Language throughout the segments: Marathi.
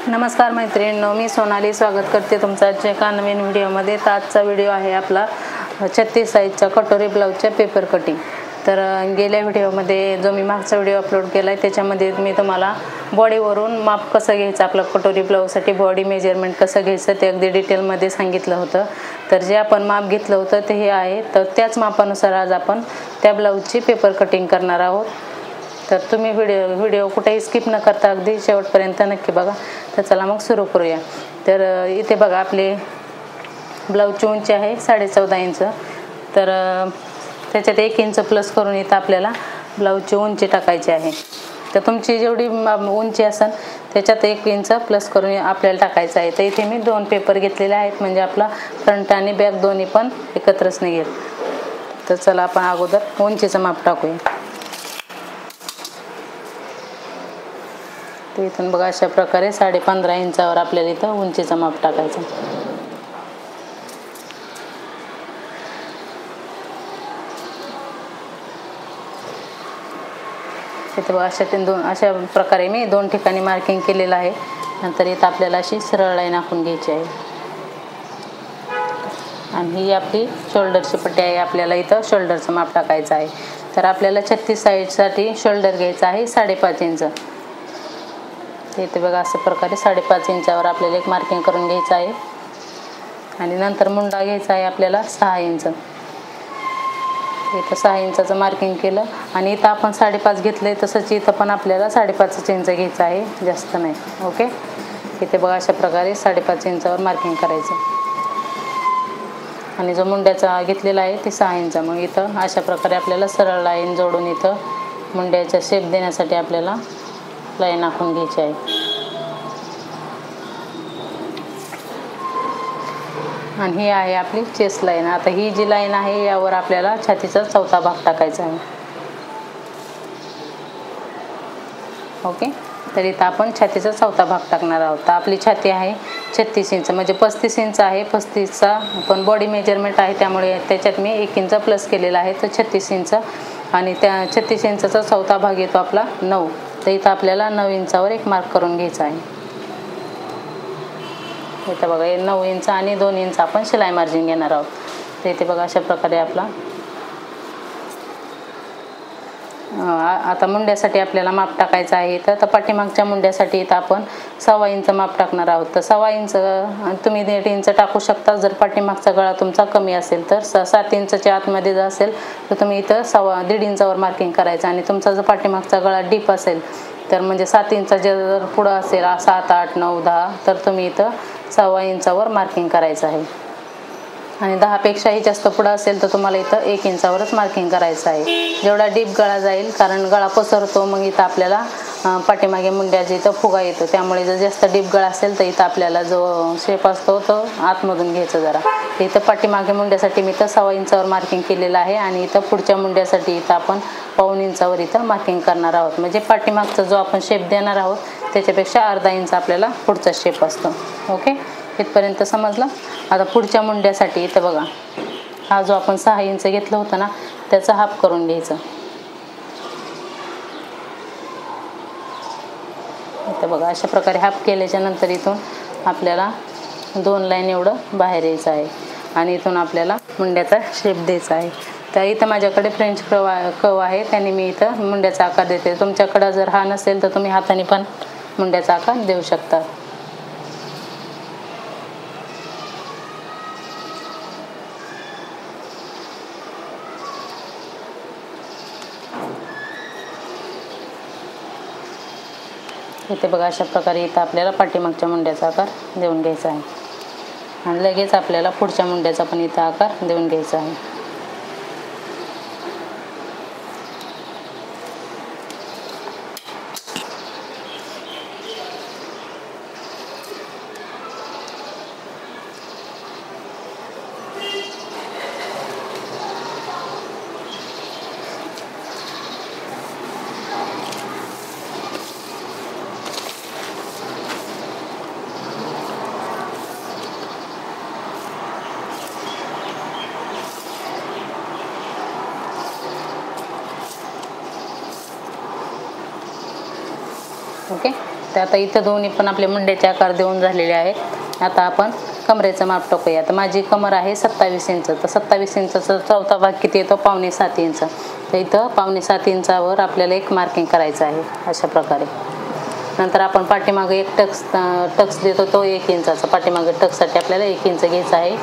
नमस्कार मैत्रिणींनो, मी सोनाली स्वागत करते तुमचं आजच्या एका नवीन व्हिडिओमध्ये। तर आजचा व्हिडिओ आहे आपला 36 साईजचा कटोरी ब्लाऊजच्या पेपर कटिंग। तर गेल्या व्हिडिओमध्ये जो मी मागचा व्हिडिओ अपलोड केला आहे त्याच्यामध्ये मी तुम्हाला बॉडीवरून माप कसं घ्यायचं, आपला कटोरी ब्लाऊजसाठी बॉडी मेजरमेंट कसं घ्यायचं ते अगदी डिटेलमध्ये सांगितलं होतं। तर जे आपण माप घेतलं होतं ते हे आहे। तर त्याच मापानुसार आज आपण त्या ब्लाऊजची पेपर कटिंग करणार आहोत। तर तुम्ही व्हिडिओ कुठेही स्किप न करता अगदी शेवटपर्यंत नक्की बघा। तर चला मग सुरू करूया। तर इथे बघा आपले ब्लाऊजची उंची आहे 14.5 इंच। तर त्याच्यात 1 इंच प्लस करून इथं आपल्याला ब्लाऊजची उंची टाकायची आहे। तर तुमची जेवढी उंची असेल त्याच्यात 1 इंच प्लस करून आपल्याला टाकायचं आहे। तर इथे मी 2 पेपर घेतलेले आहेत, म्हणजे आपला फ्रंट आणि बॅक दोन्ही पण एकत्रच निघेल। तर चला आपण अगोदर उंचीचं माप टाकूया। तर इथून बघा अशा प्रकारे 15.5 इंचावर आपल्याला इथं उंचीचं माप टाकायचं। इथे बघा अशा प्रकारे मी 2 ठिकाणी मार्किंग केलेलं आहे। नंतर इथं आपल्याला अशी सरळ लाईन आखून घ्यायची आहे। आणि ही आपली शोल्डरची पट्टी आहे, आपल्याला इथं शोल्डरचं माप टाकायचं आहे। तर आपल्याला 36 साईडसाठी शोल्डर घ्यायचं आहे 5.5 इंच। इथे बघा अशा प्रकारे 5.5 इंचावर आपल्याला एक मार्किंग करून घ्यायचं आहे। आणि नंतर मुंडा घ्यायचा आहे आपल्याला 6 इंच। इथं 6 इंचाचं मार्किंग केलं आणि इथं आपण 5.5 घेतलंय, तसंच इथं पण आपल्याला 5.5 इंच घ्यायचं आहे, जास्त नाही। ओके, इथे बघा अशा प्रकारे 5.5 इंचावर मार्किंग करायचं। आणि जो मुंड्याचा घेतलेला आहे ते 6 इंच। मग इथं अशा प्रकारे आपल्याला सरळ लाईन जोडून इथं मुंड्याचा शेप देण्यासाठी आपल्याला लाईन आखून घ्यायची आहे। आणि ही आहे आपली चेस्ट लाईन। आता ही जी लाईन आहे यावर आपल्याला छातीचा 4था भाग टाकायचा आहे। ओके, तर इथं आपण छातीचा 4था भाग टाकणार आहोत। तर आपली छाती आहे 36 इंच, म्हणजे 35 इंच आहे। 35चा पण बॉडी मेजरमेंट आहे त्यामुळे त्याच्यात मी 1 इंच प्लस केलेला आहे, तर 36 इंच। आणि त्या 36 इंचाचा 4था भाग येतो आपला 9। तर इथं आपल्याला 9 इंचावर एक मार्क करून घ्यायचा आहे। इथं बघा 9 इंच आणि 2 इंच आपण शिलाई मार्जिन घेणार आहोत। तर इथे बघा अशा प्रकारे आपला आता मुंड्यासाठी आपल्याला माप टाकायचं आहे। तर पाठीमागच्या मुंड्यासाठी इथं आपण 6 इंच माप टाकणार आहोत। तर 6 इंच तुम्ही 1.5 इंच टाकू शकता जर पाठीमागचा गळा तुमचा कमी असेल तर। 7 इंचच्या आतमध्ये जर असेल तर तुम्ही इथं 1.5 इंचावर मार्किंग करायचं। आणि तुमचा जर पाठीमागचा गळा डीप असेल तर म्हणजे 7 इंचाच्या जर पुढं असेल 7, 8, 9, 10 तर तुम्ही इथं 6 इंचावर मार्किंग करायचं आहे। आणि 10 पेक्षाही जास्त पुढं असेल तर तुम्हाला इथं 1 इंचावरच मार्किंग करायचं आहे। जेवढा डीप गळा जाईल, कारण गळा पसरतो, मग इथं आपल्याला पाठीमागे मुंड्याच्या इथं फुगा येतो, त्यामुळे जर जास्त डीप गळा असेल तर इथं आपल्याला जो शेप असतो तो आतमधून घ्यायचा जरा। इथं पाठीमागे मुंड्यासाठी मी इथं 6 इंचावर मार्किंग केलेलं आहे। आणि इथं पुढच्या मुंड्यासाठी इथं आपण 1.25 इंचावर इथं मार्किंग करणार आहोत, म्हणजे पाठीमागचा जो आपण शेप देणार आहोत त्याच्यापेक्षा अर्धा इंच आपल्याला पुढचा शेप असतो। ओके, इथपर्यंत समजलं। आता पुढच्या मुंड्यासाठी इथं बघा हा जो आपण 6 इंच घेतलं होतं ना त्याचा हाफ करून घ्यायचं। इथं बघा अशा प्रकारे हाफ केल्याच्या नंतर इथून आपल्याला 2 लाईन एवढं बाहेर यायचं आहे। आणि इथून आपल्याला मुंड्याचा शेप द्यायचा आहे। तर इथं माझ्याकडे फ्रेंच कव आहे, त्याने मी इथं मुंड्याचा आकार देते। तुमच्याकडं जर हा नसेल तर तुम्ही हाताने पण मुंड्याचा आकार देऊ शकता। इथे बघा अशा प्रकारे इथं आपल्याला पाठीमागच्या मुंड्याचा आकार देऊन घ्यायचा आहे। आणि लगेच आपल्याला पुढच्या मुंड्याचा पण इथं आकार देऊन घ्यायचा आहे। ओके, तर आता इथं दोन्ही पण आपले मुंड्याचे आकार देऊन झालेले आहेत. आता आपण कमरेचं माप टाकूया. तर माझी कमर आहे 27 इंच. तर 27 इंचाचा चौथा भाग किती येतो? 5.25 इंच. तर इथं 5.25 इंचावर आपल्याला एक मार्किंग करायचं आहे अशा प्रकारे. नंतर आपण पाठीमागे एक टक्स देतो तो 1 इंचाचा. पाठीमागे टक्ससाठी आपल्याला 1 इंच घ्यायचं आहे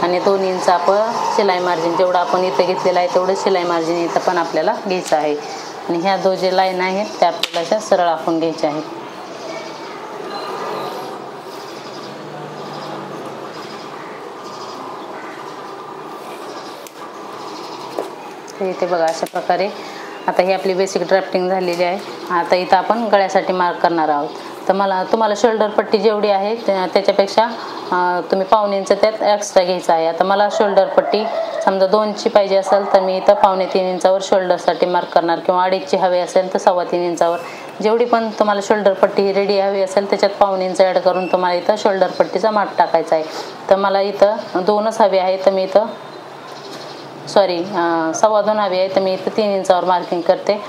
आणि 2 इंच आपण शिलाई मार्जिन, जेवढं आपण इथं घेतलेलं आहे तेवढं शिलाई मार्जिन इथं पण आपल्याला घ्यायचं आहे. आणि ह्या दोन जे लाईन आहेत त्या आपल्याला सरळ आखून घ्यायच्या आहेत. तर इथे बघा अशा प्रकारे आता ही आपली बेसिक ड्राफ्टिंग झालेली आहे. आता इथं आपण गळ्यासाठी मार्क करणार आहोत. तर तुम्हाला शोल्डर पट्टी जेवढी आहे त्याच्यापेक्षा तुम्ही 1.25 इंच त्यात एक्स्ट्रा घ्यायचं आहे. आता मला शोल्डर पट्टी समजा 2ची पाहिजे असेल तर मी इथं 2.25 इंचावर शोल्डरसाठी मार्क करणार, किंवा 2.5ची हवी असेल तर 3.25 इंचावर. जेवढी पण तुम्हाला शोल्डर पट्टी रेडी हवी असेल त्याच्यात 1.25 इंच ॲड करून तुम्हाला इथं शोल्डर पट्टीचा मार्क टाकायचा आहे. तर मला इथं 2च हवी आहे, तर मी इथं 2.25 हवी आहे, तर मी इथं 3 इंचावर मार्किंग करते.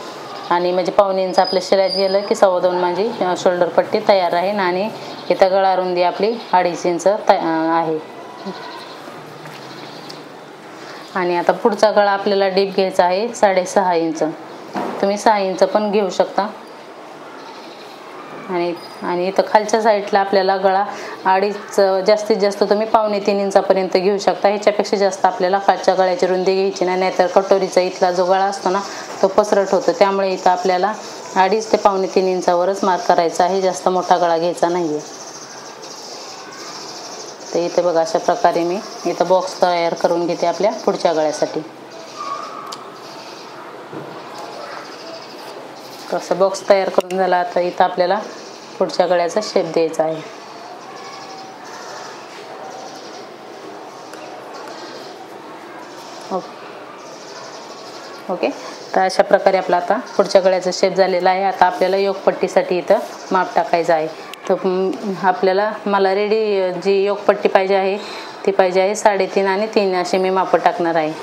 आणि म्हणजे 1.25 इंच आपल्या शिलाईत गेलं की 2.25 माझी शोल्डर पट्टी तयार राहील. आणि इथं गळा रुंदी आपली 2.5 इंच आहे. आणि आता पुढचा गळा आपल्याला डीप घ्यायचा आहे 6.5 इंच. तुम्ही 6 इंच पण घेऊ शकता. आणि इथं खालच्या साईडला आपल्याला गळा 2.5, जास्तीत जास्त तुम्ही 2.25 इंचापर्यंत घेऊ शकता. ह्याच्यापेक्षा जास्त आपल्याला खालच्या गळ्याची रुंदी घ्यायची नाही, नाहीतर कटोरीचा इथला जो गळा असतो ना तो पसरट होतो. त्यामुळे इथं आपल्याला 2.5 ते 2.25 इंचावरच मार्क करायचा आहे, जास्त मोठा गळा घ्यायचा नाही आहे. तर इथे बघा अशा प्रकारे मी इथं बॉक्स तयार करून घेते आपल्या पुढच्या गळ्यासाठी. असं बॉक्स तयार करून झाला. आता इथं आपल्याला पुढच्या गळ्याचा शेप द्यायचा आहे. ओके. तर अशा प्रकारे आपला आता पुढच्या गळ्याचा शेप झालेला आहे. आता आपल्याला योगपट्टीसाठी इथं माप टाकायचं आहे. तर मला रेडी जी योगपट्टी पाहिजे आहे ती पाहिजे आहे 3.5 आणि 3 असे मी माप टाकणार आहे.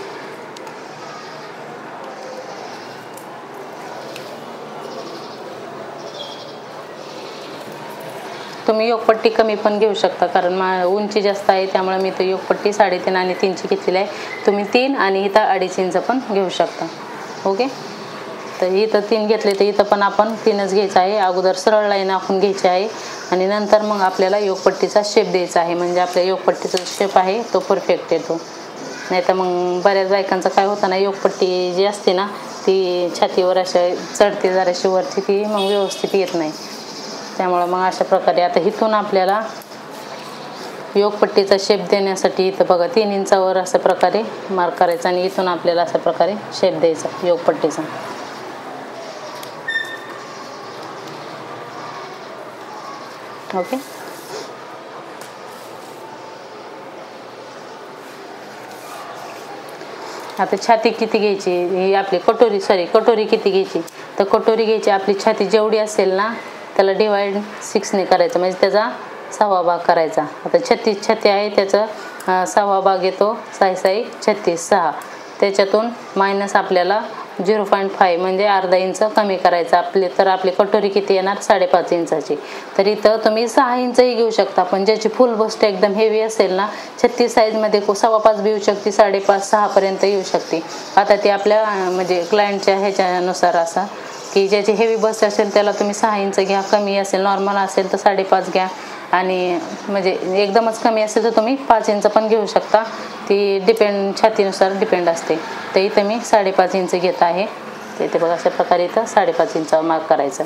तुम्ही योगपट्टी कमी पण घेऊ शकता, कारण उंची जास्त आहे त्यामुळे मी इथं योगपट्टी 3.5 आणि 3ची घेतलेली आहे. तुम्ही 3 आणि इथं 2.5 इंच पण घेऊ शकता. ओके. तर इथं 3 घेतले तर इथं पण आपण 3च घ्यायचं आहे. अगोदर सरळ लाईन आखून घ्यायची आहे आणि नंतर मग आपल्याला योगपट्टीचा शेप द्यायचा आहे. म्हणजे आपल्या योगपट्टीचा शेप आहे तो परफेक्ट येतो. नाही तर मग बऱ्याच बायकांचं काय होतं ना, योगपट्टी जी असते ना ती छातीवर अशा चढते जराशी वरती, ती मग व्यवस्थित येत नाही. त्यामुळं मग अशा प्रकारे आता इथून आपल्याला योगपट्टीचा शेप देण्यासाठी इथं बघा 3 इंचावर अशा प्रकारे मार्क करायचा आणि इथून आपल्याला अशा प्रकारे शेप द्यायचा योगपट्टीचा. ओके. आता छाती किती घ्यायची, ही आपली कटोरी किती घ्यायची, तर कटोरी घ्यायची आपली छाती जेवढी असेल ना त्याला डिवाइड 6ने करायचं, म्हणजे त्याचा 6वा भाग करायचा. आता 36 छाती आहे, त्याचा 6वा भाग येतो 6 36 6. त्याच्यातून मायनस आपल्याला 0.5 म्हणजे अर्धा इंच कमी करायचं. आपली कटोरी किती येणार 5.5 इंचाची. तर इथं तुम्ही 6 इंचही घेऊ शकता, पण ज्याची फुल बस्ट एकदम हेवी असेल ना 36 साईजमध्ये 5.25 बी येऊ शकते, 5.5 6पर्यंत येऊ शकते. आता ते आपल्या म्हणजे क्लायंटच्या ह्याच्यानुसार असं की ज्याची हेवी बस्ट असेल त्याला तुम्ही 6 इंच घ्या, कमी असेल नॉर्मल असेल तर 5.5 घ्या, आणि म्हणजे एकदमच कमी असेल तर तुम्ही 5 इंच पण घेऊ शकता. ती छातीनुसार डिपेंड असते. तर इथं मी 5.5 इंच घेत आहे. तर इथे बघा अशा प्रकारे इथं 5.5 इंचावर मार्क करायचं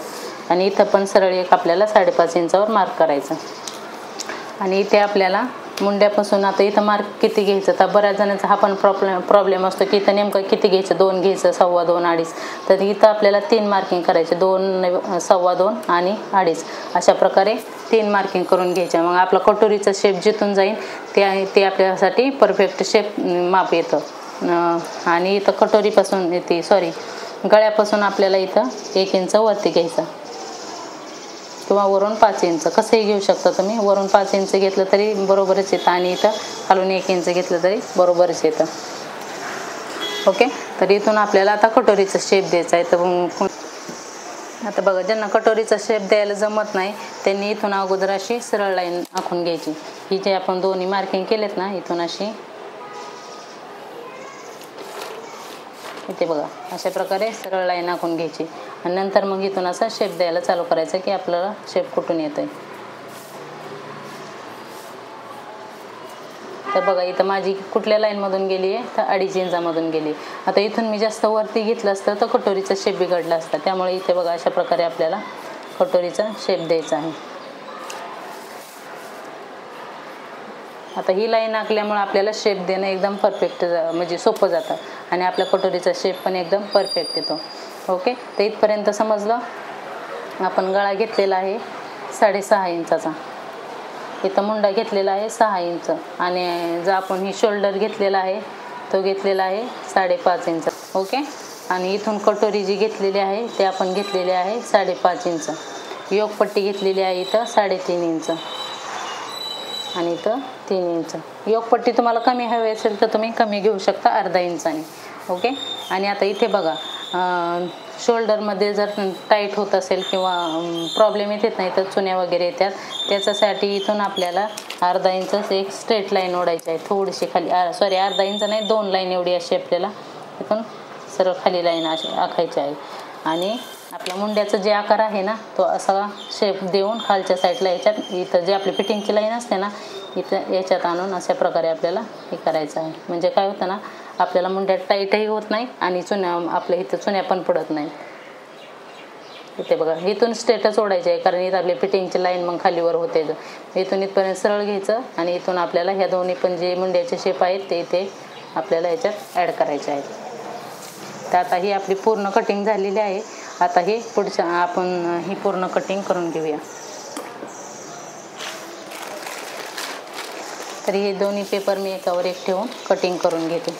आणि इथं पण सरळ एक आपल्याला 5.5 इंचावर मार्क करायचं. आणि इथे आपल्याला मुंड्यापासून आता इथं मार्क किती घ्यायचं, तर बऱ्याच जणांचा हा पण प्रॉब्लेम असतो की इथं नेमकं किती घ्यायचं, 2 घ्यायचं, 2.25 2.5. तर इथं आपल्याला 3 मार्किंग करायचे, 2 2.25 2 आणि 2.5 अशा प्रकारे 3 मार्किंग करून घ्यायचं. मग आपला कटोरीचा शेप जिथून जाईल ते आपल्यासाठी परफेक्ट शेप माप येतं. आणि इथं कटोरीपासून गळ्यापासून आपल्याला इथं 1 इंच वरती घ्यायचं किंवा वरून 5 इंच कसंही घेऊ शकता तुम्ही. वरून 5 इंच घेतलं तरी बरोबरच येतं आणि इथं खालून 1 इंच घेतलं तरी बरोबरच येतं. ओके. तर इथून आपल्याला आता कटोरीचा शेप द्यायचा आहे. तर आता बघा, ज्यांना कटोरीचा शेप द्यायला जमत नाही त्यांनी इथून अगोदर अशी सरळ लाईन आखून घ्यायची. ही जे आपण दोन्ही मार्किंग केलेत ना, इथून अशी इथे बघा अशा प्रकारे सरळ लाईन आखून घ्यायची आणि नंतर मग इथून असा शेप द्यायला चालू करायचं की आपल्याला शेप कुठून येतोय. तर बघा इथं माझी कुठल्या लाईनमधून गेली आहे, तर 2.5 इंचामधून गेली. आता इथून मी जास्त वरती घेतलं असतं तर कटोरीचा शेप बिघडला असता. त्यामुळे इथे बघा अशा प्रकारे आपल्याला कटोरीचा शेप द्यायचा आहे. आता ही लाईन आखल्यामुळे आपल्याला शेप देणं एकदम परफेक्ट म्हणजे सोपं जातं आणि आपल्या कटोरीचा शेप पण एकदम परफेक्ट येतो. ओके, तर इथपर्यंत समजलं. आपण गळा घेतलेला आहे 6.5 इंचाचा. इथं मुंडा घेतलेला आहे 6 इंच आणि जर आपण ही शोल्डर घेतलेला आहे तो घेतलेला आहे 5.5 इंच. ओके, आणि इथून कटोरी जी घेतलेली आहे ते आपण घेतलेली आहे 5.5 इंच. योगपट्टी घेतलेली आहे इथं 3.5 इंच आणि इथं 3 इंच. योगपट्टी तुम्हाला कमी हवी असेल तर तुम्ही कमी घेऊ शकता, अर्धा इंचाने. ओके, आणि आता इथे बघा शोल्डरमध्ये जर टाईट होत असेल किंवा प्रॉब्लेम येत नाही तर चुन्या वगैरे येतात, त्याच्यासाठी इथून आपल्याला अर्धा इंच एक स्ट्रेट लाईन ओढायची आहे. थोडीशी खाली अर्धा इंच नाही, 2 लाईन एवढी अशी आपल्याला इथून सरळ खाली लाईन अशी आखायची आहे. आणि आपल्या मुंड्याचा जे आकार आहे ना तो असा शेप देऊन खालच्या साईडला याच्यात इथं जे आपली फिटिंगची लाईन असते ना इथं याच्यात आणून अशा प्रकारे आपल्याला हे करायचं आहे. म्हणजे काय होतं ना, आपल्याला मुंड्यात टाईटही होत नाही आणि चुन्या आपल्या इथं चुन्या पण पडत नाही. इथे बघा इथून स्ट्रेटच ओढायचे आहे कारण इथं आपली फिटिंगची लाईन मग खालीवर होते. इथून इथपर्यंत सरळ घ्यायचं आणि इथून आपल्याला ह्या दोन्ही पण जे मुंड्याचे शेप आहेत ते इथे आपल्याला याच्यात ॲड करायचे आहेत. तर आता ही आपली पूर्ण कटिंग झालेली आहे. आता हे पुढच्या आपण ही पूर्ण कटिंग करून घेऊया. तर हे दोन्ही पेपर मी एकावर एक ठेवून कटिंग करून घेते.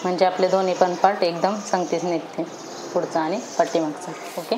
म्हणजे आपले दोन्ही पण पार्ट एकदम संगतीच निघते, पुढचा आणि पाठीमागचा. ओके,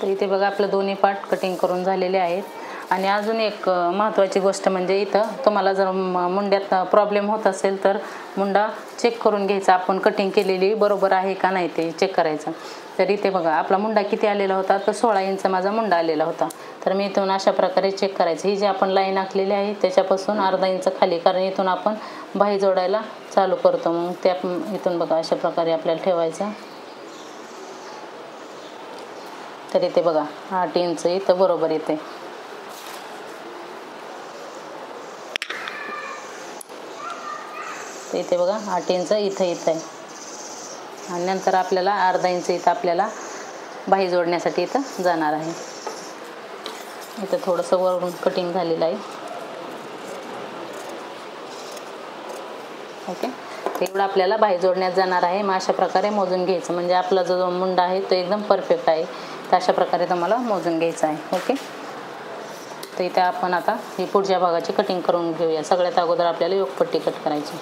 तर इथे बघा आपलं दोन्ही पार्ट कटिंग करून झालेले आहेत. आणि अजून एक महत्त्वाची गोष्ट म्हणजे इथं तुम्हाला जर मुंड्यात प्रॉब्लेम होत असेल तर मुंडा चेक करून घ्यायचा. आपण कटिंग केलेली बरोबर आहे का नाही ते चेक करायचं. तर इथे बघा आपला मुंडा किती आलेला होता, तर 16 इंच माझा मुंडा आलेला होता. तर मी इथून अशा प्रकारे चेक करायचं. ही जी आपण लाईन आखलेली आहे त्याच्यापासून अर्धा इंच खाली, कारण इथून आपण बाही जोडायला चालू करतो. मग ते इथून बघा अशा प्रकारे आपल्याला ठेवायचं. तर इथे बघा 8 इंच इथं बरोबर येते. तर इथे बघा 8 इंच इथं येत आहे आणि नंतर आपल्याला अर्धा इंच इथं आपल्याला बाही जोडण्यासाठी इथं जाणार आहे. इथं थोडंसं वरून कटिंग झालेलं आहे. ओके, एवढं आपल्याला बाही जोडण्यात जाणार आहे. मग अशा प्रकारे मोजून घ्यायचं म्हणजे आपला जो मुंडा आहे तो एकदम परफेक्ट आहे. तर अशा प्रकारे तुम्हाला मोजून घ्यायचं आहे. ओके, तर इथे आपण आता ही पुढच्या भागाची कटिंग करून घेऊया. सगळ्यात अगोदर आपल्याला योगपट्टी कट करायची.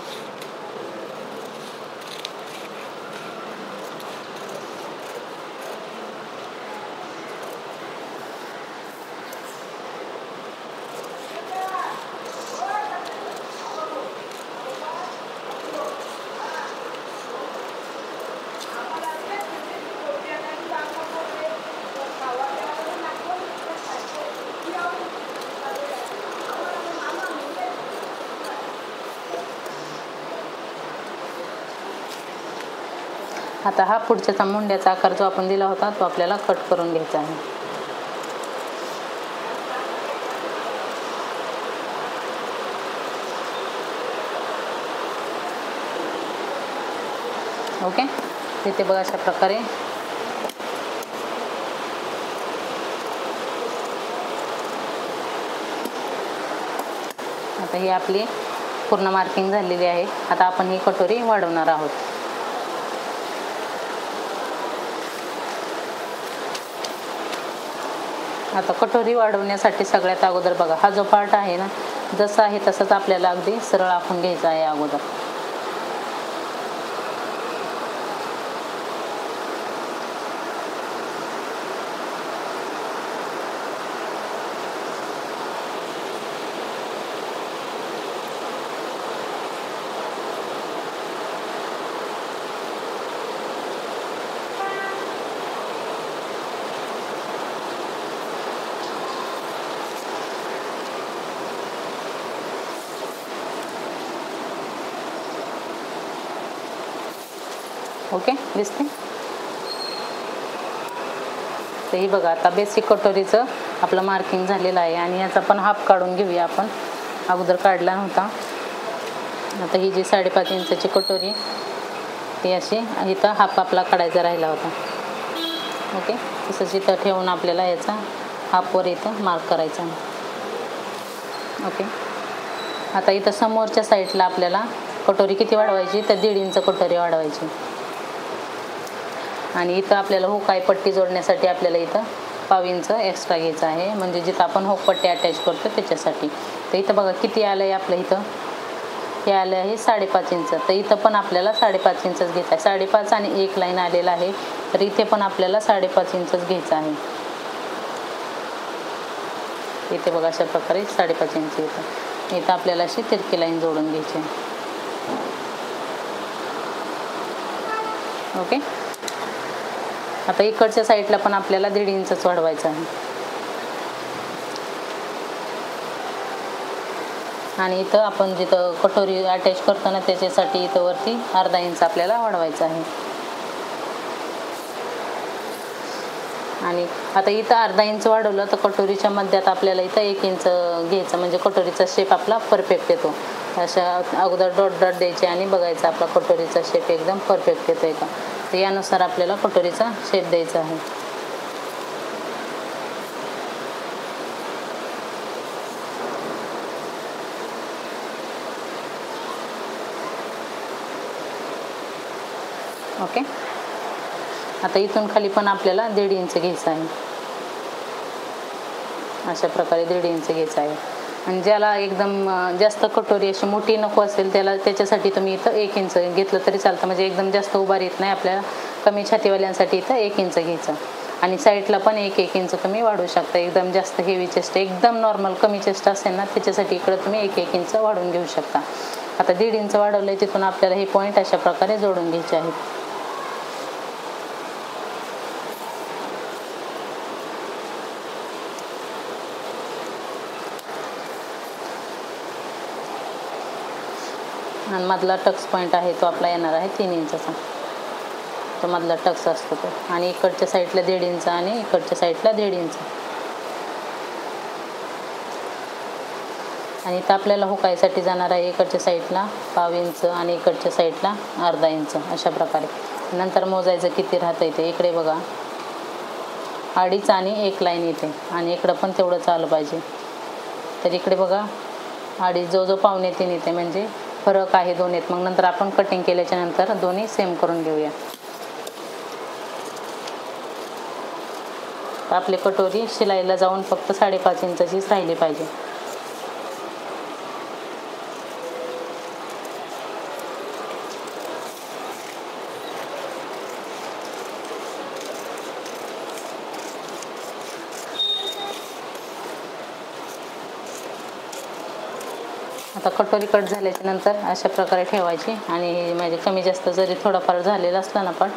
आता हा पुढच्याचा मुंड्याचा आकार जो आपण दिला होता तो आपल्याला कट करून घ्यायचा आहे. ओके, तिथे बघा अशा प्रकारे आता ही आपली पूर्ण मार्किंग झालेली आहे. आता आपण ही कटोरी वाढवणार आहोत. आता कटोरी वाढवण्यासाठी सगळ्यात अगोदर बघा हा जो पार्ट आहे ना जसा आहे तसंच आपल्याला अगदी सरळ आखून घ्यायचा आहे अगोदर. ओके दिसते. तर ही बघा आता बेसिक कटोरीचं आपलं मार्किंग झालेलं आहे आणि याचा पण हाफ काढून घेऊया. आपण अगोदर काढला नव्हता. आता ही जी 5.5 इंचाची कटोरी ती अशी इथं हाफ आपला काढायचा राहिला होता. ओके तसंच इथं ठेवून आपल्याला याचा हाफवर इथं मार्क करायचा आहे. ओके आता इथं समोरच्या साईडला आपल्याला कटोरी किती वाढवायची तर 1.5 इंच कटोरी वाढवायची. आणि इथं आपल्याला हुकाई पट्टी जोडण्यासाठी आपल्याला इथं 1/2 इंच एक्स्ट्रा घ्यायचं आहे, म्हणजे जिथं आपण हुक पट्टी अटॅच करतो त्याच्यासाठी. तर इथं बघा किती आलं आहे आपलं. इथं हे आलं आहे 5.5 इंच. तर इथं पण आपल्याला 5.5 इंचच घ्यायचं आहे. 5.5 आणि 1 लाईन आलेला आहे, तर इथे पण आपल्याला 5.5 इंचच घ्यायचं आहे. इथे बघा अशा प्रकारे 5.5 इंच इथं आपल्याला अशी तिरकी लाईन जोडून घ्यायची. ओके आता इकडच्या साईडला पण आपल्याला 1.5 इंचच वाढवायचं आहे. आणि इथं आपण जिथं कटोरी अटॅच करतो ना त्याच्यासाठी इथं वरती 1/2 इंच आपल्याला वाढवायचं आहे. आणि आता इथं 1/2 इंच वाढवलं तर कटोरीच्या मध्यात आपल्याला इथं 1 इंच घ्यायचं, म्हणजे कटोरीचा शेप आपला परफेक्ट येतो. अशा अगोदर डॉट डॉट द्यायचे आणि बघायचा आपला कटोरीचा शेप एकदम परफेक्ट येतोय का. तर यानुसार आपल्याला कटोरीचा शेप द्यायचा आहे. ओके आता इथून खाली पण आपल्याला 1.5 इंच घ्यायचं आहे. अशा प्रकारे 1.5 इंच घ्यायचं आहे. आणि ज्याला एकदम जास्त कटोरी अशी मोठी नको असेल त्याच्यासाठी तुम्ही इथं 1 इंच घेतलं तरी चालतं, म्हणजे एकदम जास्त उभार येत नाही आपल्याला. कमी छातीवाल्यांसाठी इथं 1 इंच घ्यायचं. आणि साईडला पण 1 इंच तुम्ही वाढवू शकता. एकदम जास्त हेवी चेस्ट एकदम नॉर्मल कमी चेस्ट असेल ना त्याच्यासाठी इकडं तुम्ही 1 इंच वाढवून घेऊ शकता. आता 1.5 इंच वाढवलं आहे, तिथून आपल्याला हे पॉईंट अशा प्रकारे जोडून घ्यायचे आहेत. आणि मधला टक्स पॉईंट आहे तो आपला येणार आहे 3 इंचाचा. तो मधला टक्स असतो तो. आणि इकडच्या साईडला 1.5 इंच आणि इकडच्या साईडला 1.5 इंच. आणि इथं आपल्याला हुकायसाठी जाणार आहे इकडच्या साईडला 1/2 इंच आणि इकडच्या साईडला 1/2 इंच अशा प्रकारे. नंतर मोजायचं किती राहतं इथे. इकडे बघा 2.5 आणि 1 लाईन येते आणि इकडं पण तेवढंच आलं पाहिजे. तर इकडे बघा 2.5 जो 1.25 येते, म्हणजे फरक आहे दोन्हीत. मग नंतर आपण कटिंग केल्याच्या नंतर दोन्ही सेम करून घेऊया. आपली कटोरी शिलाईला जाऊन फक्त 5.5 इंचाचीच राहिली पाहिजे. आता कटोरी कट झाल्याच्या नंतर अशा प्रकारे ठेवायची आणि म्हणजे कमी जास्त जरी थोडाफार झालेला असला ना पण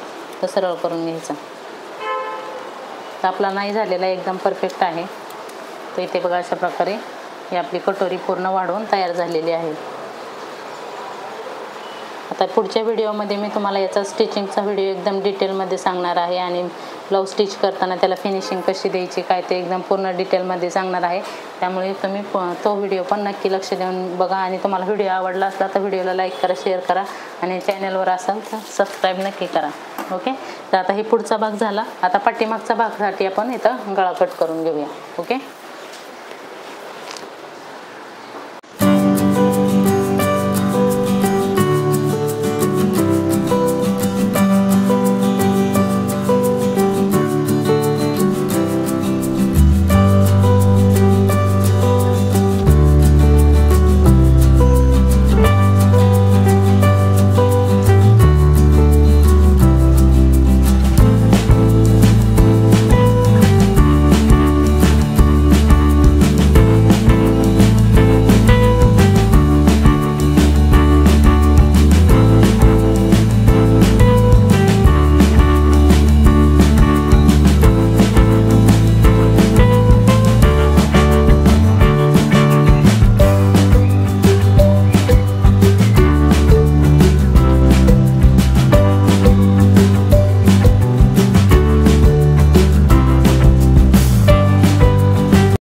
तर सरळ करून घ्यायचा. तर आपला नाही झालेला एकदम परफेक्ट आहे. तर इथे बघा अशा प्रकारे ही आपली कटोरी पूर्ण वाढवून तयार झालेली आहे. आता पुढच्या व्हिडिओमध्ये मी तुम्हाला याचा स्टिचिंगचा व्हिडिओ एकदम डिटेलमध्ये सांगणार आहे आणि ब्लाऊज स्टिच करताना त्याला फिनिशिंग कशी द्यायची काय ते एकदम पूर्ण डिटेलमध्ये सांगणार आहे. त्यामुळे तुम्ही तो व्हिडिओ पण नक्की लक्ष देऊन बघा. आणि तुम्हाला व्हिडिओ आवडला असला तर व्हिडिओला लाईक करा, शेअर करा आणि चॅनलवर असाल तर सबस्क्राईब नक्की करा. ओके तर आता हे पुढचा भाग झाला. आता पाठीमागचा भागासाठी आपण इथं गळा कट करून घेऊया. ओके.